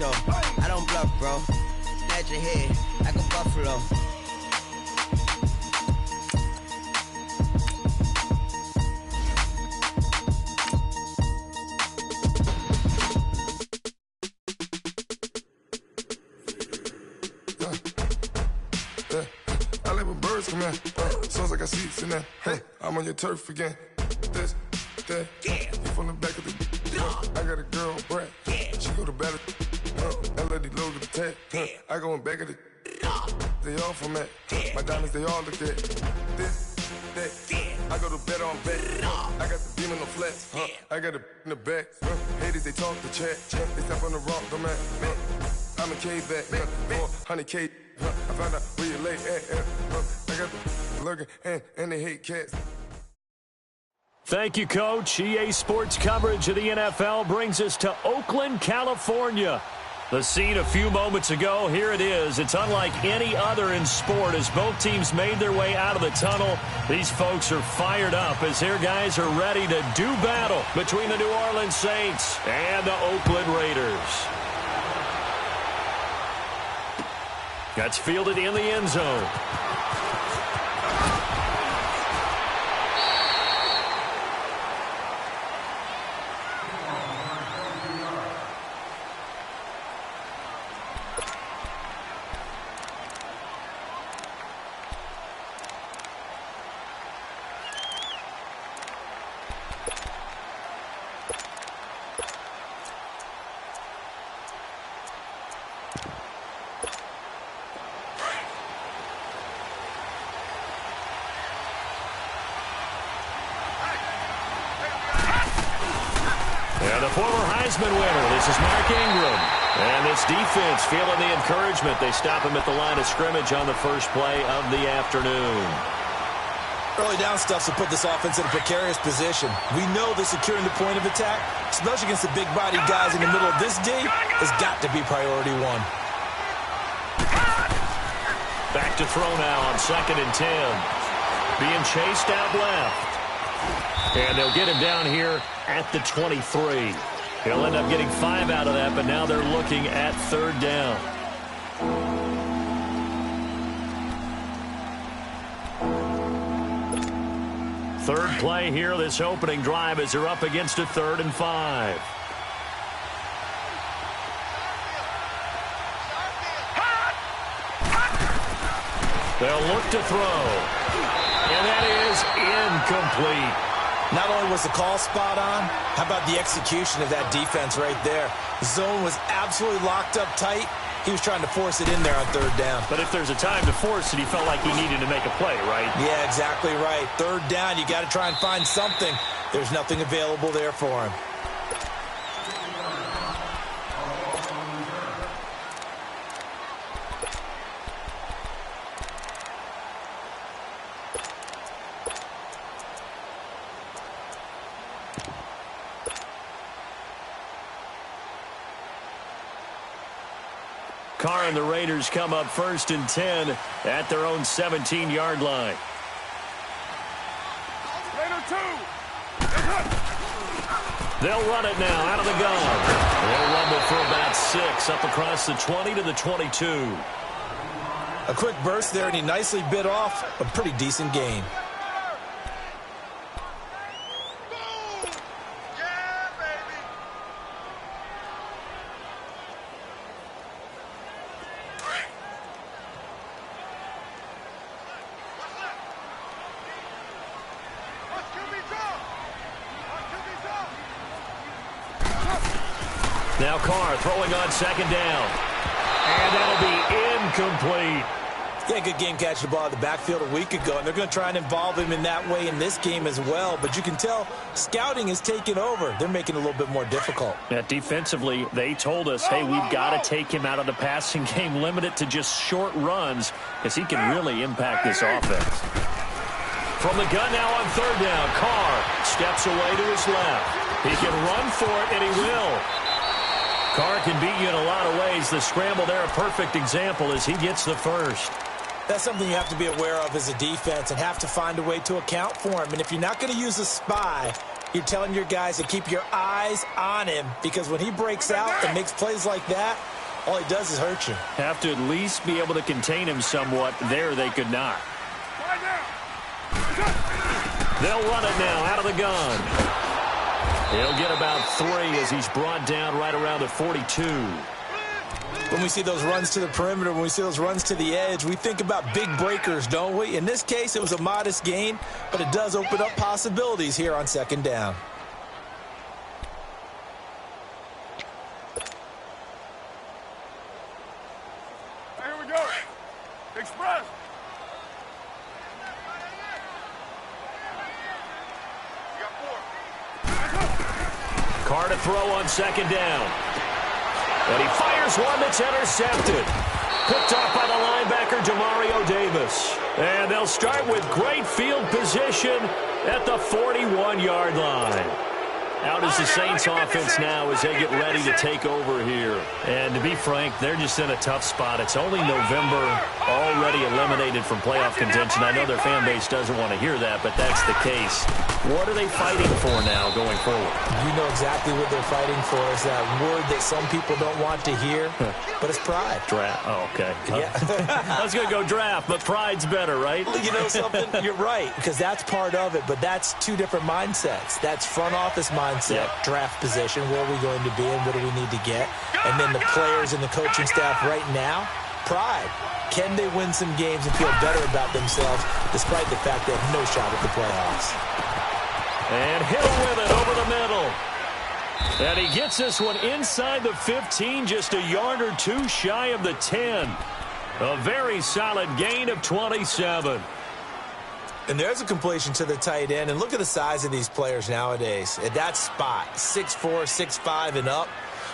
though. I don't bluff, bro. Snatch your head like a buffalo. I like when birds come in. Sounds like I seats in there. Hey, I'm on your turf again. This, that, you from the back of the. I got a girl, Brad. She go to battle. I let it load the tag. I go in back of the. They all from that. My diamonds, they all look at. This, that. I go to bet on bet. I got the beam in the flats. I got it in the back. Haters, they talk the chat. They step on the rock, I'm at. I'm a K-back. 400K. I found out where you lay at. I got the lurking and they hate cats. Thank you, Coach. EA Sports coverage of the NFL brings us to Oakland, California. The scene a few moments ago, here it is. It's unlike any other in sport as both teams made their way out of the tunnel. These folks are fired up as their guys are ready to do battle between the New Orleans Saints and the Oakland Raiders. That's fielded in the end zone. Former Heisman winner, this is Mark Ingram. And this defense feeling the encouragement. They stop him at the line of scrimmage on the first play of the afternoon. Early down stuff to put this offense in a precarious position. We know that securing the point of attack, especially against the big-bodied guys in the middle of this D, has got to be priority one. Back to throw now on 2nd and 10. Being chased out left. And they'll get him down here at the 23. He'll end up getting 5 out of that, but now they're looking at 3rd down. Third play here, this opening drive, as they're up against a 3rd and 5. They'll look to throw. And that is incomplete. Not only was the call spot on, how about the execution of that defense right there? The zone was absolutely locked up tight. He was trying to force it in there on 3rd down. But if there's a time to force it, he felt like he needed to make a play, right? Yeah, exactly right. 3rd down, you got to try and find something. There's nothing available there for him. Carr and the Raiders come up 1st and 10 at their own 17-yard line. They'll run it now out of the gun. They'll rumble for about 6 up across the 20 to the 22. A quick burst there, and he nicely bit off a pretty decent gain. Now Carr throwing on 2nd down. And that'll be incomplete. Yeah, good game catching the ball in the backfield a week ago, and they're going to try and involve him in that way in this game as well. But you can tell scouting is taking over. They're making it a little bit more difficult. Yeah, defensively, they told us, hey, we've got to take him out of the passing game, limit it to just short runs, because he can really impact this offense. From the gun now on 3rd down, Carr steps away to his left. He can run for it, and he will. Carr can beat you in a lot of ways. The scramble there, a perfect example as he gets the first. That's something you have to be aware of as a defense and have to find a way to account for him. And if you're not going to use a spy, you're telling your guys to keep your eyes on him, because when he breaks out and makes plays like that, all he does is hurt you. Have to at least be able to contain him somewhat. There they could not. They'll run it now out of the gun. He'll get about 3 as he's brought down right around the 42. When we see those runs to the perimeter, when we see those runs to the edge, we think about big breakers, don't we? In this case, it was a modest gain, but it does open up possibilities here on second down. Here we go. Express. Carr to throw on second down. And he fires one that's intercepted. Picked off by the linebacker, Demario Davis. And they'll start with great field position at the 41-yard line. Out is the Saints offense now as they get ready to take over here. And to be frank, they're just in a tough spot. It's only November, already eliminated from playoff contention. I know their fan base doesn't want to hear that, but that's the case. What are they fighting for now going forward? You know exactly what they're fighting for. Is that word that some people don't want to hear, but it's pride. Draft. Oh, okay. Yeah. I was going to go draft, but pride's better, right? You know something? You're right, because that's part of it, but that's two different mindsets. That's front office mindset, draft position, where are we going to be and what do we need to get? And then the players and the coaching staff right now, pride. Can they win some games and feel better about themselves despite the fact they have no shot at the playoffs? And Hill with it over the middle. And he gets this one inside the 15, just a yard or two shy of the 10. A very solid gain of 27. And there's a completion to the tight end. And look at the size of these players nowadays. At that spot, 6'4", 6'5", and up.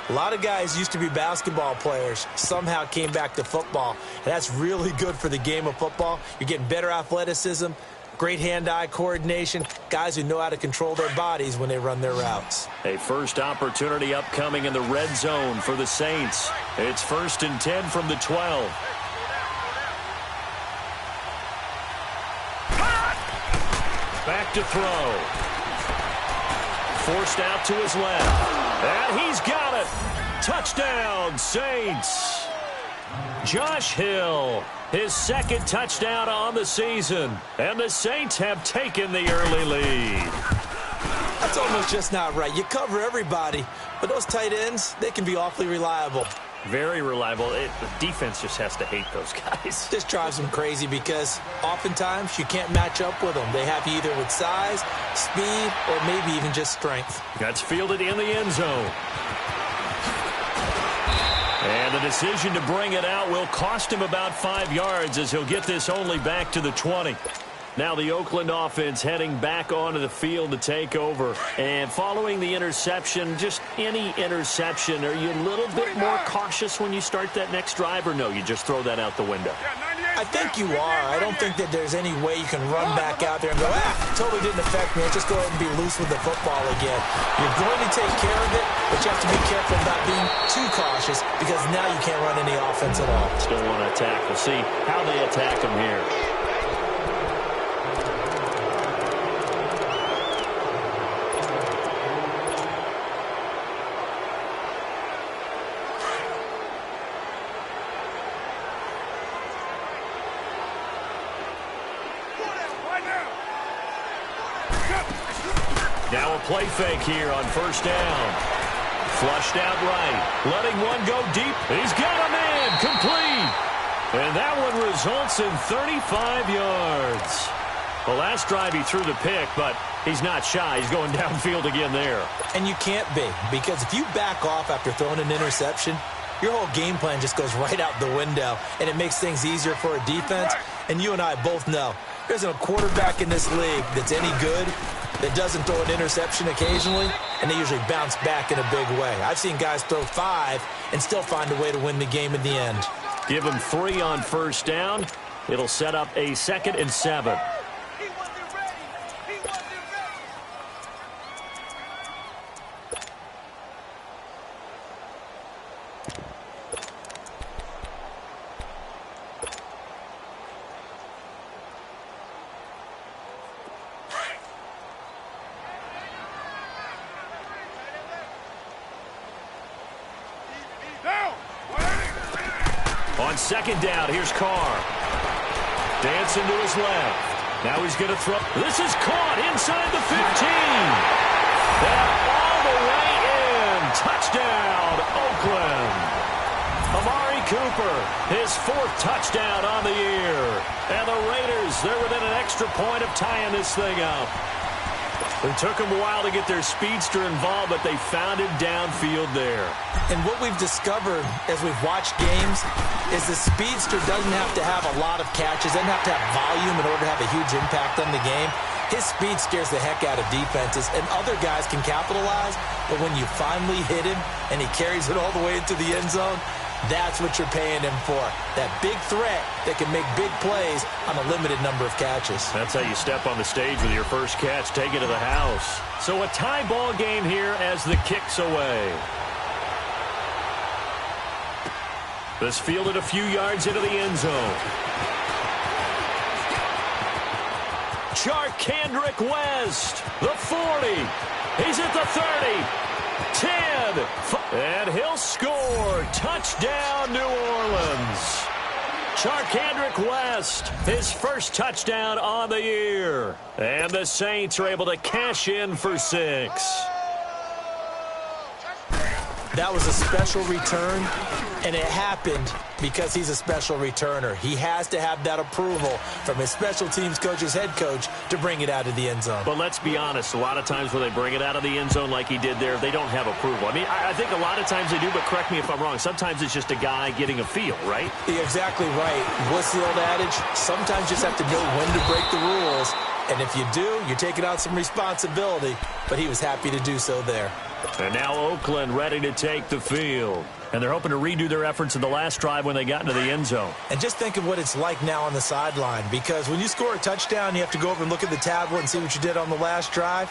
A lot of guys used to be basketball players, somehow came back to football. And that's really good for the game of football. You're getting better athleticism, great hand-eye coordination, guys who know how to control their bodies when they run their routes. A first opportunity upcoming in the red zone for the Saints. It's 1st and 10 from the 12. Back to throw. Forced out to his left. And he's got it. Touchdown, Saints. Josh Hill, his second touchdown on the season. And the Saints have taken the early lead. That's almost just not right. You cover everybody, but those tight ends, they can be awfully reliable. Very reliable. The defense just has to hate those guys. This drives them crazy because oftentimes you can't match up with them. They have you either with size, speed, or maybe even just strength. That's fielded in the end zone. And the decision to bring it out will cost him about 5 yards as he'll get this only back to the 20. Now the Oakland offense heading back onto the field to take over. And following the interception, just any interception, are you a little bit more cautious when you start that next drive, or no, you just throw that out the window? I think you are. I don't think that there's any way you can run back out there and go, totally didn't affect me. Let's just go ahead and be loose with the football again. You're going to take care of it, but you have to be careful about being too cautious because now you can't run any offense at all. Still want to attack. We'll see how they attack him here. Now a play fake here on 1st down. Flushed out right. Letting one go deep. He's got a man. Complete. And that one results in 35 yards. The last drive he threw the pick, but he's not shy. He's going downfield again there. And you can't be, because if you back off after throwing an interception, your whole game plan just goes right out the window, and it makes things easier for a defense. And you and I both know there's a quarterback in this league that's any good that doesn't throw an interception occasionally, and they usually bounce back in a big way. I've seen guys throw 5 and still find a way to win the game in the end. Give him 3 on 1st down. It'll set up a 2nd and 7. On second down, here's Carr. Dancing to his left. Now he's going to throw. This is caught inside the 15. And all the way in. Touchdown, Oakland. Amari Cooper, his 4th touchdown on the year. And the Raiders, they're within an extra point of tying this thing up. It took them a while to get their speedster involved, but they found him downfield there. And what we've discovered as we've watched games is the speedster doesn't have to have a lot of catches, doesn't have to have volume in order to have a huge impact on the game. His speed scares the heck out of defenses, and other guys can capitalize, but when you finally hit him and he carries it all the way into the end zone, that's what you're paying him for. That big threat that can make big plays on a limited number of catches. That's how you step on the stage with your first catch, take it to the house. So a tie ball game here as the kick's away. This fielded a few yards into the end zone. Charkandrick West, the 40. He's at the 30. 10, and he'll score. Touchdown, New Orleans. Charkandrick West, his first touchdown on the year. And the Saints are able to cash in for 6. That was a special return, and it happened because he's a special returner. He has to have that approval from his special teams coach, his head coach, to bring it out of the end zone. But let's be honest, a lot of times when they bring it out of the end zone like he did there, they don't have approval. I mean, I think a lot of times they do, but correct me if I'm wrong. Sometimes it's just a guy getting a feel, right? You're exactly right. What's the old adage? Sometimes you just have to know when to break the rules. And if you do, you're taking on some responsibility. But he was happy to do so there. And now Oakland ready to take the field. And they're hoping to redo their efforts in the last drive when they got into the end zone. And just think of what it's like now on the sideline. Because when you score a touchdown, you have to go over and look at the tablet and see what you did on the last drive.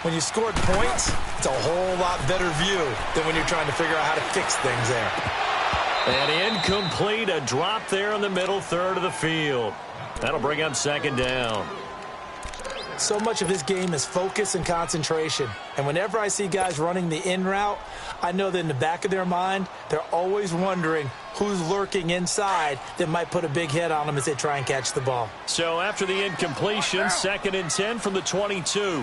When you scored points, it's a whole lot better view than when you're trying to figure out how to fix things there. And incomplete, a drop there in the middle third of the field. That'll bring up second down. So much of his game is focus and concentration. And whenever I see guys running the in route, I know that in the back of their mind, they're always wondering who's lurking inside that might put a big hit on them as they try and catch the ball. So after the incompletion, 2nd and 10 from the 22.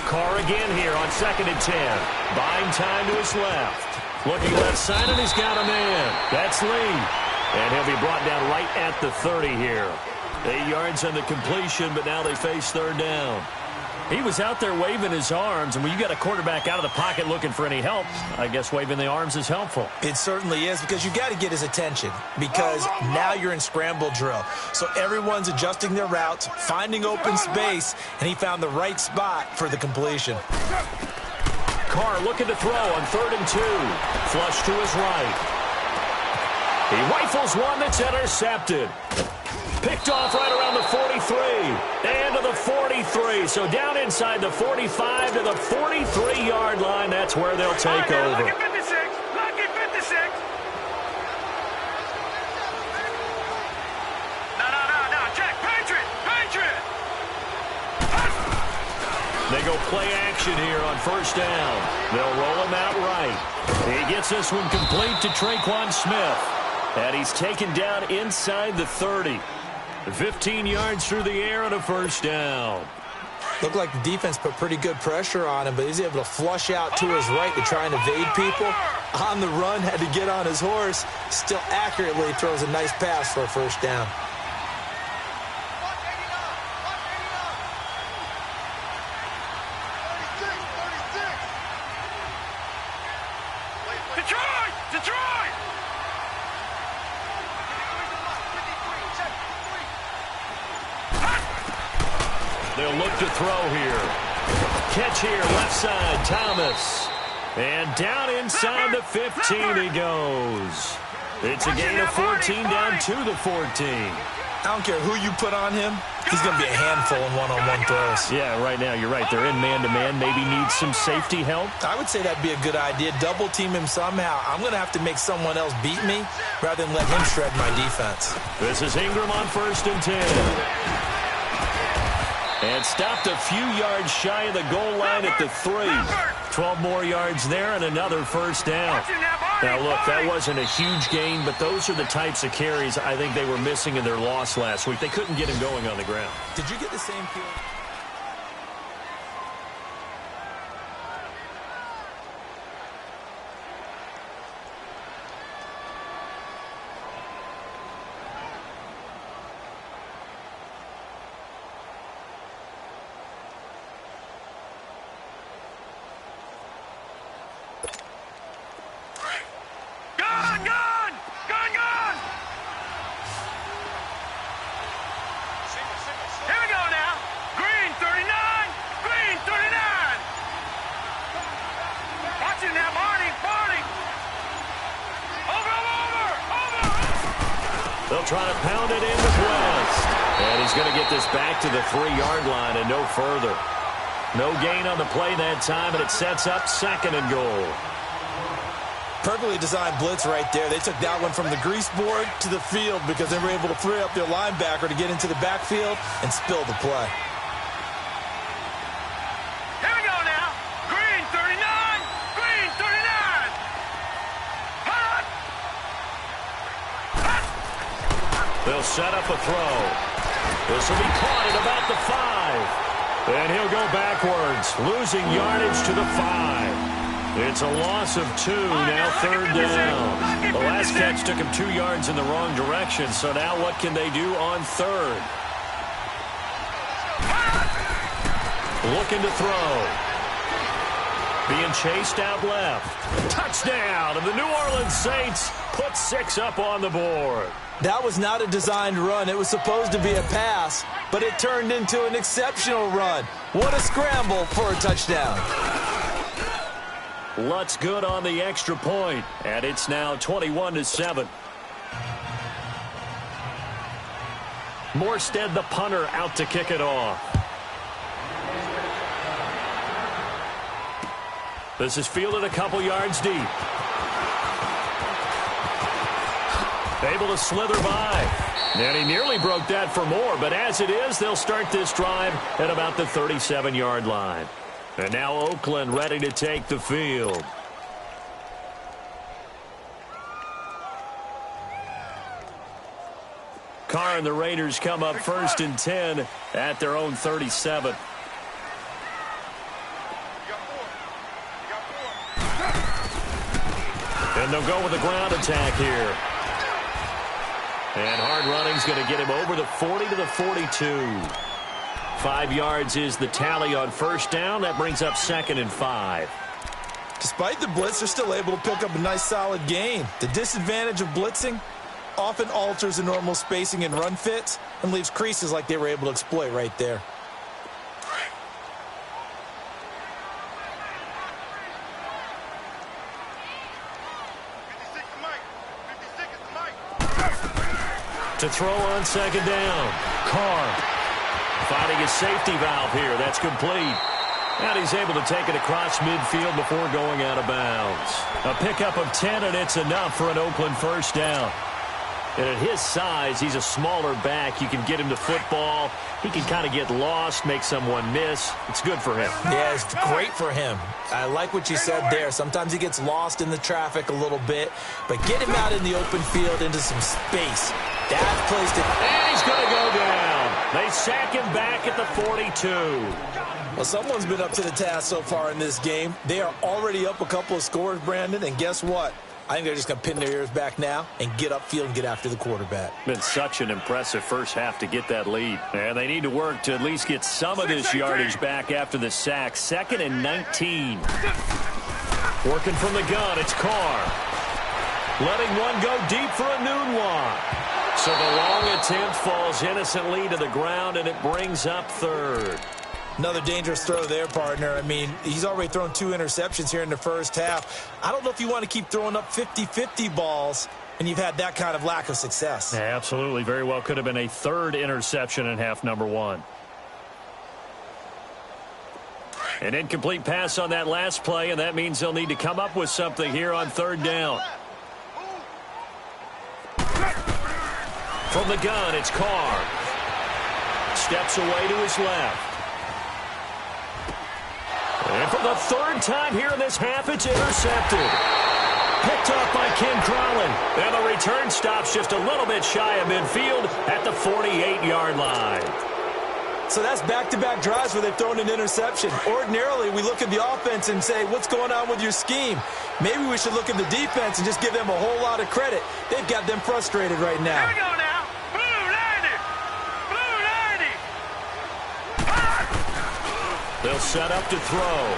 Carr again here on 2nd and 10. Buying time to his left. Looking left side, and he's got a man. That's Lee. And he'll be brought down right at the 30 here. 8 yards on the completion, but now they face third down. He was out there waving his arms, and when you got a quarterback out of the pocket looking for any help, I guess waving the arms is helpful. It certainly is, because you got to get his attention, because now you're in scramble drill. So everyone's adjusting their routes, finding open space, and he found the right spot for the completion. Carr looking to throw on 3rd and 2. Flush to his right. He rifles one that's intercepted. Picked off right around the 43 and to the 43. So down inside the 45 to the 43-yard line. That's where they'll take over. Lucky 56. Lucky 56. No. Jack, Patriot. They go play action here on first down. They'll roll him out right. He gets this one complete to Traquan Smith. And he's taken down inside the 30. 15 yards through the air and a first down. Looked like the defense put pretty good pressure on him, but he's able to flush out to his right to try and evade people. On the run, had to get on his horse. Still accurately throws a nice pass for a first down. Detroit! They'll look to throw here. Catch here, left side, Thomas. And down inside the 15 he goes. It's a gain of 14 down to the 14. I don't care who you put on him. He's going to be a handful in one-on-one throws. Yeah, right now, you're right. They're in man-to-man. Maybe needs some safety help. I would say that'd be a good idea. Double team him somehow. I'm going to have to make someone else beat me rather than let him shred my defense. This is Ingram on 1st and 10. And stopped a few yards shy of the goal line at the 3. 12 more yards there and another first down. Watch it now, boy. Now, look, that wasn't a huge gain, but those are the types of carries I think they were missing in their loss last week. They couldn't get him going on the ground. Did you get the same feeling? They'll try to pound it in with West. And he's going to get this back to the 3-yard line and no further. No gain on the play that time, and it sets up 2nd and goal. Perfectly designed blitz right there. They took that one from the grease board to the field because they were able to free up their linebacker to get into the backfield and spill the play. Here we go now. Green 39. Green 39. Hot. They'll set up a throw. This will be caught at about the 5. And he'll go backwards, losing yardage to the 5. It's a loss of 2, now 3rd down. The last catch took him 2 yards in the wrong direction, so now what can they do on 3rd? Looking to throw. Being chased out left. Touchdown, and the New Orleans Saints put 6 up on the board. That was not a designed run. It was supposed to be a pass, but it turned into an exceptional run. What a scramble for a touchdown. Lutz good on the extra point, and it's now 21-7. Morstead, the punter, out to kick it off. This is fielded a couple yards deep. Able to slither by. And he nearly broke that for more, but as it is, they'll start this drive at about the 37-yard line. And now Oakland ready to take the field. Carr and the Raiders come up 1st and 10 at their own 37. And they'll go with a ground attack here. And hard running's going to get him over the 40 to the 42. 5 yards is the tally on 1st down. That brings up 2nd and 5. Despite the blitz, they're still able to pick up a nice solid gain. The disadvantage of blitzing often alters the normal spacing and run fits and leaves creases like they were able to exploit right there. To throw on 2nd down. Carr finding his safety valve here. That's complete. And he's able to take it across midfield before going out of bounds. A pickup of 10, and it's enough for an Oakland 1st down. And at his size, he's a smaller back. You can get him to football. He can kind of get lost, make someone miss. It's good for him. Yeah, it's great for him. I like what you said there. Sometimes he gets lost in the traffic a little bit, but get him out in the open field into some space. That's placed it. And he's going to go down. They sack him back at the 42. Well, someone's been up to the task so far in this game. They are already up a couple of scores, Brandon, and guess what? I think they're just going to pin their ears back now and get upfield and get after the quarterback. Been such an impressive first half to get that lead. And they need to work to at least get some of this yardage back after the sack. 2nd and 19. Working from the gun, it's Carr. Letting one go deep for a noon walk. So the long attempt falls innocently to the ground, and it brings up 3rd. Another dangerous throw there, partner. I mean, he's already thrown 2 interceptions here in the first half. I don't know if you want to keep throwing up 50-50 balls, and you've had that kind of lack of success. Yeah, absolutely. Very well could have been a 3rd interception in half number 1. An incomplete pass on that last play, and that means they'll need to come up with something here on 3rd down. From the gun, it's Carr. Steps away to his left. And for the 3rd time here in this half, it's intercepted. Picked off by Ken Crawley. And the return stops just a little bit shy of midfield at the 48-yard line. So that's back-to-back drives where they've thrown an interception. Ordinarily, we look at the offense and say, what's going on with your scheme? Maybe we should look at the defense and just give them a whole lot of credit. They've got them frustrated right now. Here we go now. Blue 90. Blue 90. They'll set up to throw.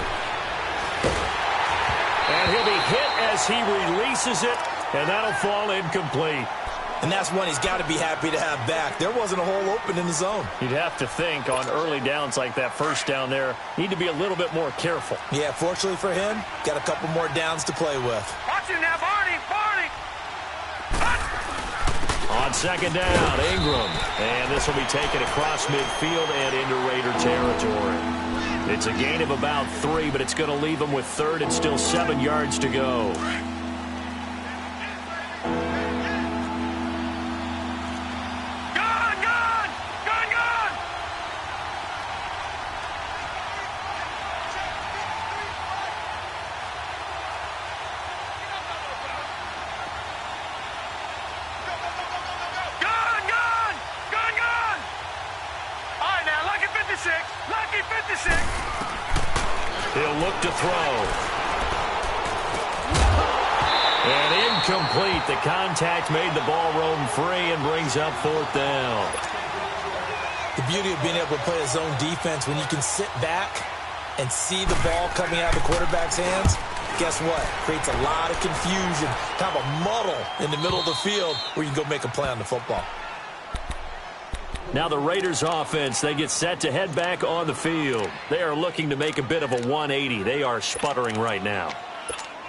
And he'll be hit as he releases it, and that'll fall incomplete. And that's one he's got to be happy to have back. There wasn't a hole open in the zone. You'd have to think on early downs like that first down there, need to be a little bit more careful. Yeah, fortunately for him, got a couple more downs to play with. Watch him now, Barney. Barney. On second down, Ingram. And this will be taken across midfield and into Raider territory. It's a gain of about 3, but it's going to leave them with third and still 7 yards to go. He'll look to throw. And incomplete. The contact made the ball roam free and brings up fourth down. The beauty of being able to play a zone defense when you can sit back and see the ball coming out of the quarterback's hands, guess what? Creates a lot of confusion, kind of a muddle in the middle of the field where you can go make a play on the football. Now the Raiders offense, they get set to head back on the field. They are looking to make a bit of a 180. They are sputtering right now.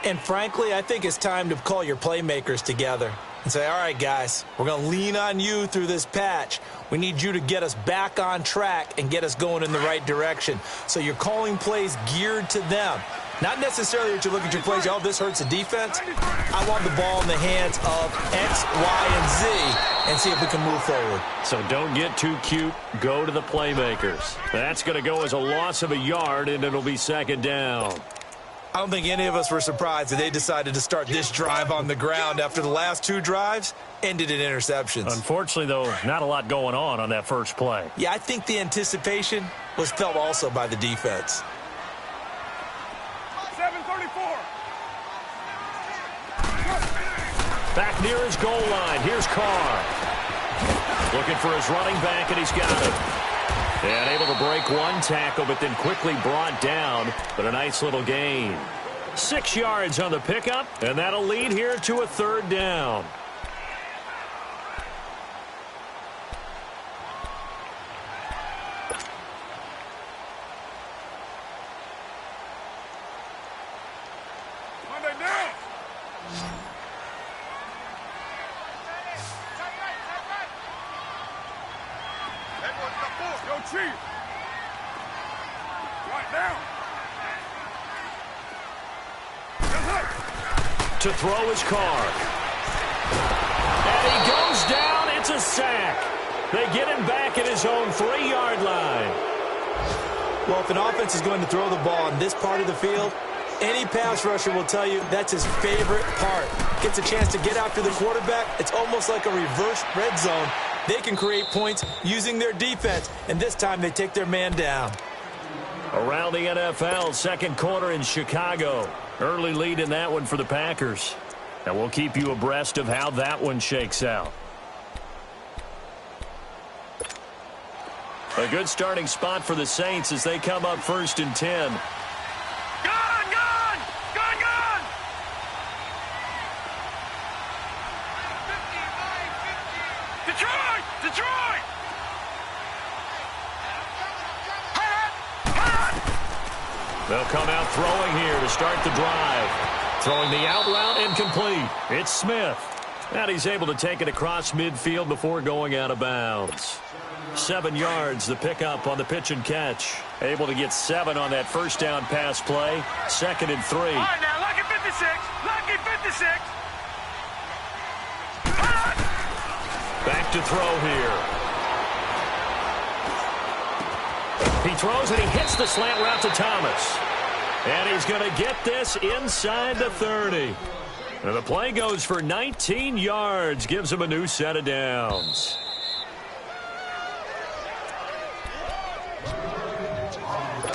And frankly, I think it's time to call your playmakers together and say, all right, guys, we're going to lean on you through this patch. We need you to get us back on track and get us going in the right direction. So you're calling plays geared to them. Not necessarily that you look at your plays, oh, this hurts the defense. I want the ball in the hands of X, Y, and Z and see if we can move forward. So don't get too cute. Go to the playmakers. That's going to go as a loss of a yard, and it'll be second down. I don't think any of us were surprised that they decided to start this drive on the ground after the last 2 drives ended in interceptions. Unfortunately, though, not a lot going on that first play. Yeah, I think the anticipation was felt also by the defense. 734. Back near his goal line. Here's Carr. Looking for his running back, and he's got it. And able to break one tackle, but then quickly brought down. But a nice little gain. 6 yards on the pickup, and that'll lead here to a third down. To throw his Carr. And he goes down. It's a sack. They get him back at his own 3-yard line. Well, if an offense is going to throw the ball in this part of the field, any pass rusher will tell you that's his favorite part. Gets a chance to get after the quarterback. It's almost like a reverse red zone. They can create points using their defense, and this time they take their man down. Around the NFL, second quarter in Chicago. Early lead in that one for the Packers. And we'll keep you abreast of how that one shakes out. A good starting spot for the Saints as they come up 1st and 10. Gone! Gone! Gone! Gone! 50! Detroit! Detroit! They'll come out throwing here to start the drive. Throwing the out route incomplete. It's Smith. And he's able to take it across midfield before going out of bounds. 7 yards, the pickup on the pitch and catch. Able to get 7 on that first down pass play. 2nd and 3. All right, now, lucky 56. Lucky 56. Back to throw here. He throws and he hits the slant route to Thomas. And he's going to get this inside the 30. And the play goes for 19 yards, gives him a new set of downs.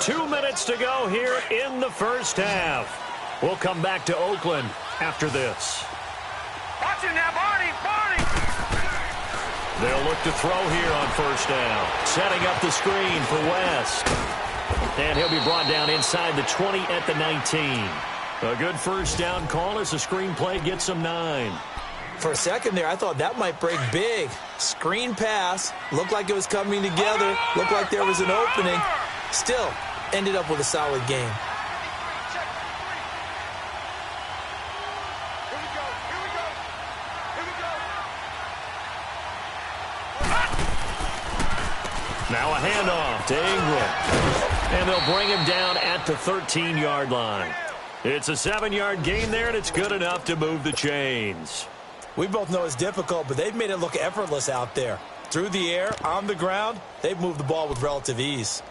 Two minutes to go here in the first half. We'll come back to Oakland after this. Watch him now, Barney! Barney! They'll look to throw here on first down. Setting up the screen for West. And he'll be brought down inside the 20 at the 19. A good first down call as the screen play gets him 9. For a second there, I thought that might break big. Screen pass. Looked like it was coming together. Looked like there was an opening. Still, ended up with a solid game. Now a handoff to Ingram. And they'll bring him down at the 13-yard line. It's a 7-yard gain there, and it's good enough to move the chains. We both know it's difficult, but they've made it look effortless out there. Through the air, on the ground, they've moved the ball with relative ease.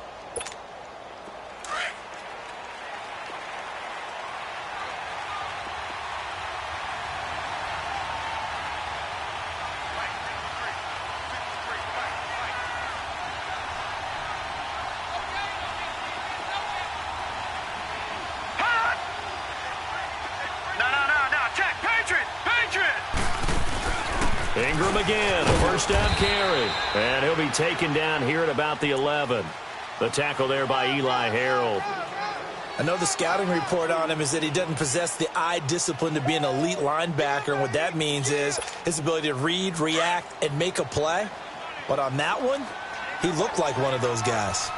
Ingram again, a first down carry. And he'll be taken down here at about the 11. The tackle there by Eli Harold. I know the scouting report on him is that he doesn't possess the eye discipline to be an elite linebacker. And what that means is his ability to read, react, and make a play. But on that one, he looked like one of those guys.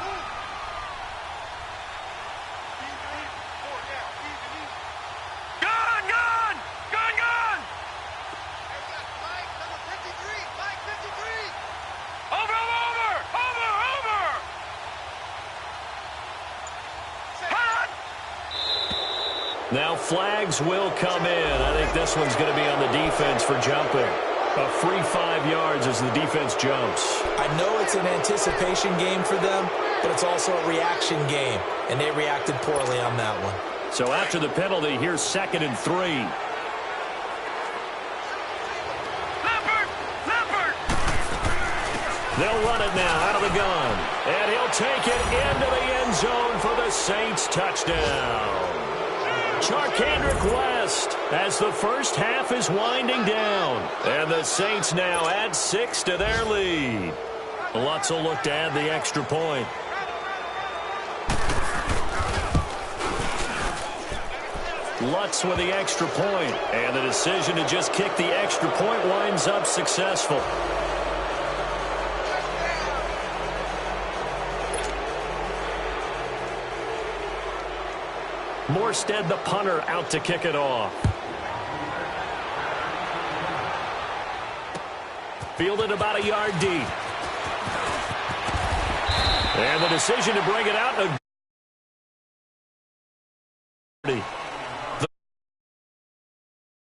Now flags will come in. I think this one's going to be on the defense for jumping. A free 5 yards as the defense jumps. I know it's an anticipation game for them, but it's also a reaction game, and they reacted poorly on that one. So after the penalty, here's 2nd and 3. Leopard! They'll run it now out of the gun. And he'll take it into the end zone for the Saints touchdown. Charkandrick West as the first half is winding down. And the Saints now add 6 to their lead. Lutz will look to add the extra point. Lutz with the extra point. And the decision to just kick the extra point winds up successful. Morstead, the punter, out to kick it off. Fielded about a yard deep. And the decision to bring it out.